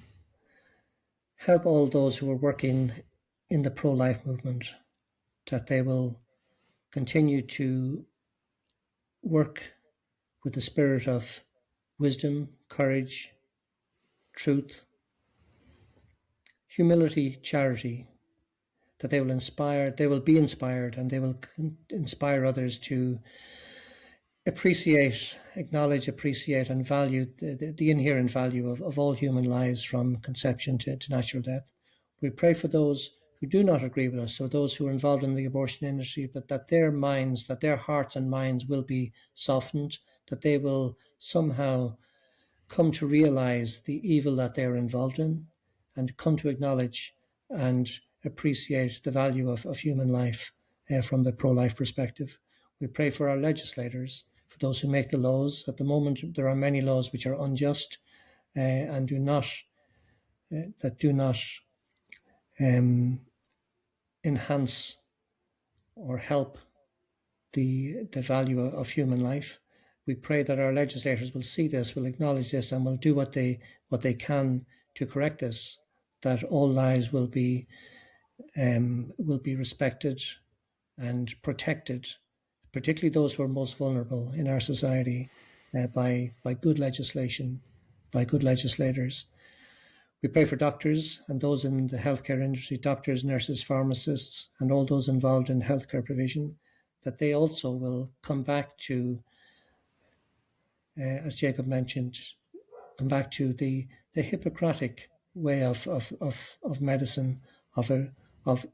help all those who are working in the pro-life movement, that they will continue to work with the spirit of wisdom, courage, truth, humility, charity, that they will be inspired, and they will inspire others to acknowledge, appreciate, and value the inherent value of all human lives from conception to natural death. We pray for those who do not agree with us, so those who are involved in the abortion industry, but that their hearts and minds will be softened, that they will somehow come to realize the evil that they're involved in, and come to acknowledge and appreciate the value of human life from the pro-life perspective. We pray for our legislators, for those who make the laws. At the moment, there are many laws which are unjust and do not enhance or help the value of human life. We pray that our legislators will see this, will acknowledge this, and will do what they can to correct this, that all lives will be respected and protected, particularly those who are most vulnerable in our society, by good legislation, by good legislators. We pray for doctors and those in the healthcare industry, doctors, nurses, pharmacists, and all those involved in healthcare provision, that they also will come back to, as Jacob mentioned, come back to the Hippocratic way of medicine, of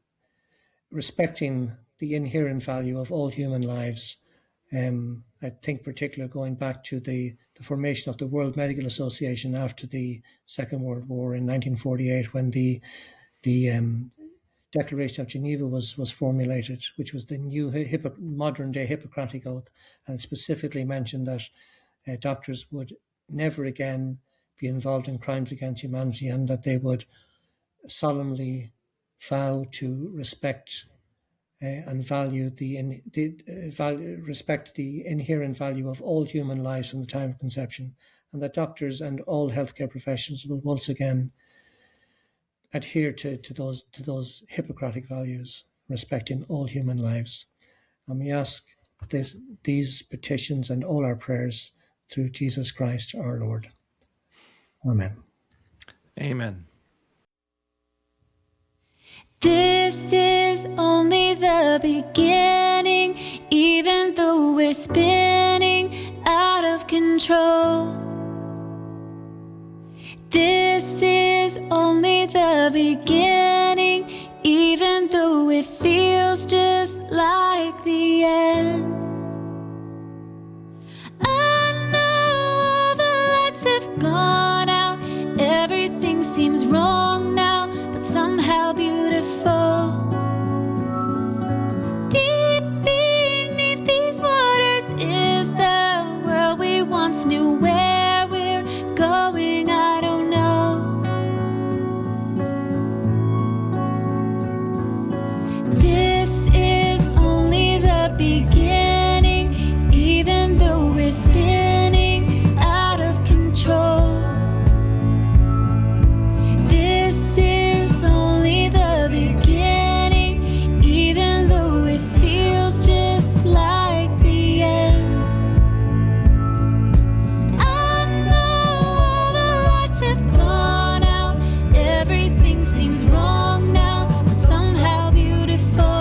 respecting the inherent value of all human lives. I think particularly going back to the formation of the World Medical Association after the Second World War in 1948, when the Declaration of Geneva was formulated, which was the new modern-day Hippocratic Oath, and it specifically mentioned that doctors would never again be involved in crimes against humanity, and that they would solemnly vow to respect and value respect the inherent value of all human lives from the time of conception, and that doctors and all healthcare professionals will once again adhere to those Hippocratic values, respecting all human lives. And we ask these petitions and all our prayers through Jesus Christ our Lord. Amen. Amen. This is only the beginning, even though we're spinning out of control. This is only the beginning, even though it feels just like the end. I know the lights have gone out, everything seems wrong now, but somehow beautiful. Deep beneath these waters is the world we once knew. Where we're going, I don't know. This is only the beginning, even though we're spinning out of control. This is only the beginning, even though it feels just like the end. I know all the lights have gone out, everything seems wrong now, but somehow beautiful.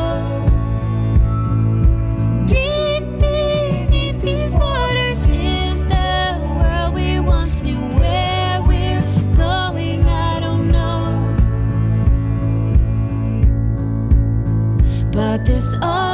Deep beneath these waters is the world we once knew. Where we're going, I don't know. But this all